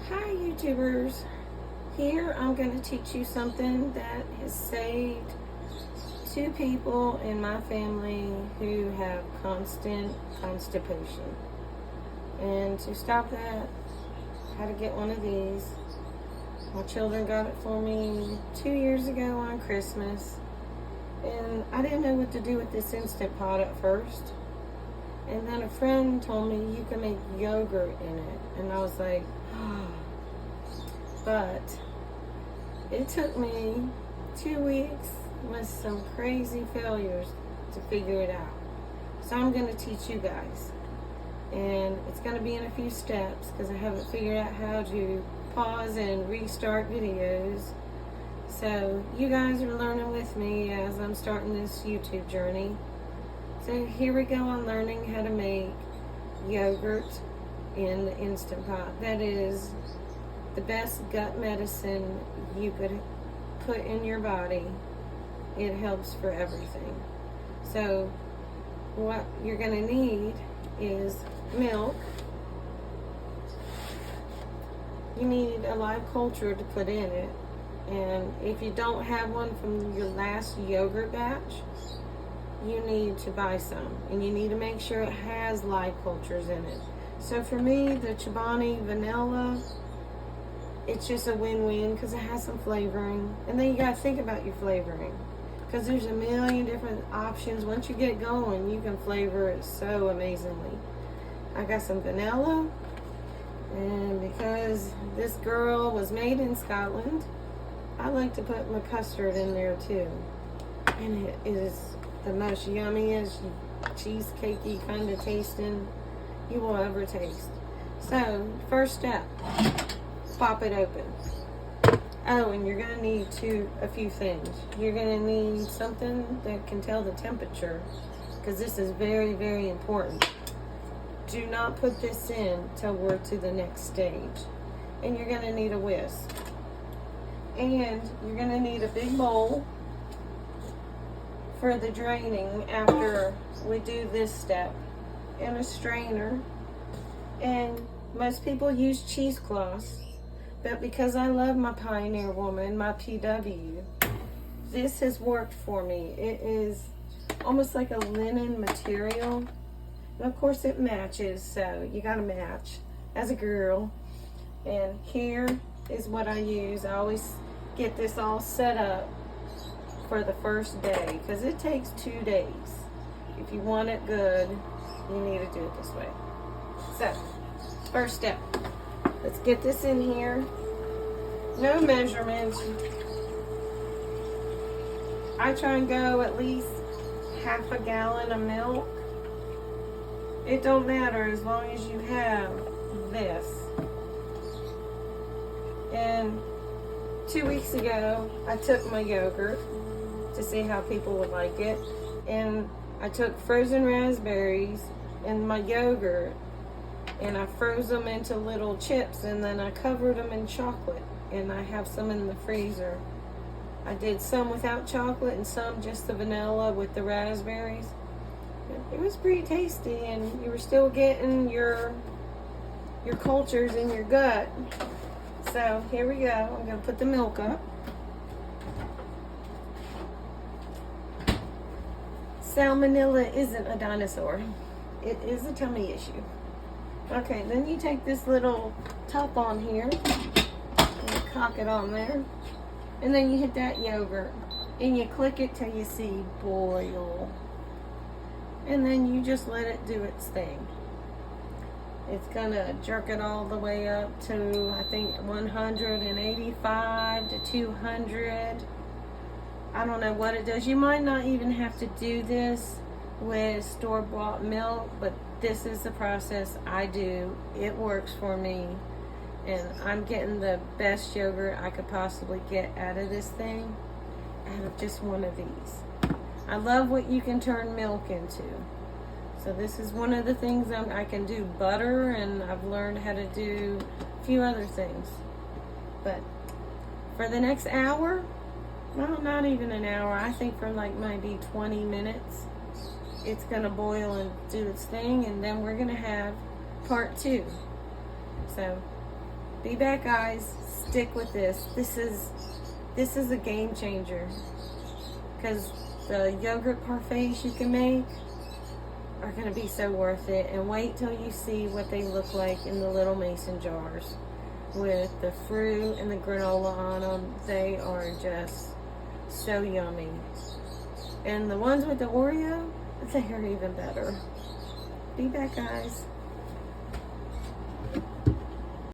Hi YouTubers, here I'm going to teach you something that has saved two people in my family who have constant constipation. And to stop that, I had to get one of these. My children got it for me 2 years ago on Christmas. And I didn't know what to do with this Instant Pot at first. And then a friend told me you can make yogurt in it. And I was like, oh. But it took me 2 weeks with some crazy failures to figure it out. So I'm going to teach you guys. And it's going to be in a few steps because I haven't figured out how to pause and restart videos. So you guys are learning with me as I'm starting this YouTube journey. So here we go on learning how to make yogurt in the Instant Pot. That is the best gut medicine you could put in your body. It helps for everything. So what you're going to need is milk. You need a live culture to put in it. And if you don't have one from your last yogurt batch, you need to buy some. And you need to make sure it has live cultures in it. So for me, the Chobani vanilla, it's just a win-win because it has some flavoring. And then you got to think about your flavoring, because there's a million different options. Once you get going, you can flavor it so amazingly. I got some vanilla, and because this girl was made in Scotland, I like to put my custard in there too. And it is the most yummiest, cheesecakey kind of tasting you will ever taste. So, first step, pop it open. Oh, and you're going to need a few things. You're going to need something that can tell the temperature, because this is very, very important. Do not put this in till we're to the next stage. And you're going to need a whisk. And you're going to need a big bowl for the draining after we do this step, and a strainer. And most people use cheesecloths, but because I love my Pioneer Woman, my PW, this has worked for me. It is almost like a linen material, and of course it matches, so you gotta match as a girl. And here is what I use. I always get this all set up for the first day, because it takes 2 days. If you want it good, you need to do it this way. So, first step, let's get this in here. No measurements. I try and go at least half a gallon of milk. It don't matter as long as you have this. And 2 weeks ago, I took my yogurt to see how people would like it. And I took frozen raspberries and my yogurt, and I froze them into little chips, and then I covered them in chocolate, and I have some in the freezer. I did some without chocolate and some just the vanilla with the raspberries. It was pretty tasty, and you were still getting your cultures in your gut. So here we go. I'm going to put the milk up. Salmonella isn't a dinosaur. It is a tummy issue. Okay, then you take this little top on here and cock it on there. And then you hit that yogurt and you click it till you see boil. And then you just let it do its thing. It's gonna jerk it all the way up to, I think, 185 to 200. I don't know what it does. You might not even have to do this with store-bought milk, but this is the process I do. It works for me, and I'm getting the best yogurt I could possibly get out of this thing, out of just one of these. I love what you can turn milk into. So this is one of the things I can do butter, and I've learned how to do a few other things. But for the next hour, well, not even an hour, I think for like maybe 20 minutes, it's gonna boil and do its thing, and then we're gonna have part 2. So Be back, guys. Stick with this. This is a game changer. Because the yogurt parfaits you can make are going to be so worth it. And wait till you see what they look like in the little mason jars with the fruit and the granola on them. They are just so yummy. And the ones with the Oreo, they are even better. Be back, guys.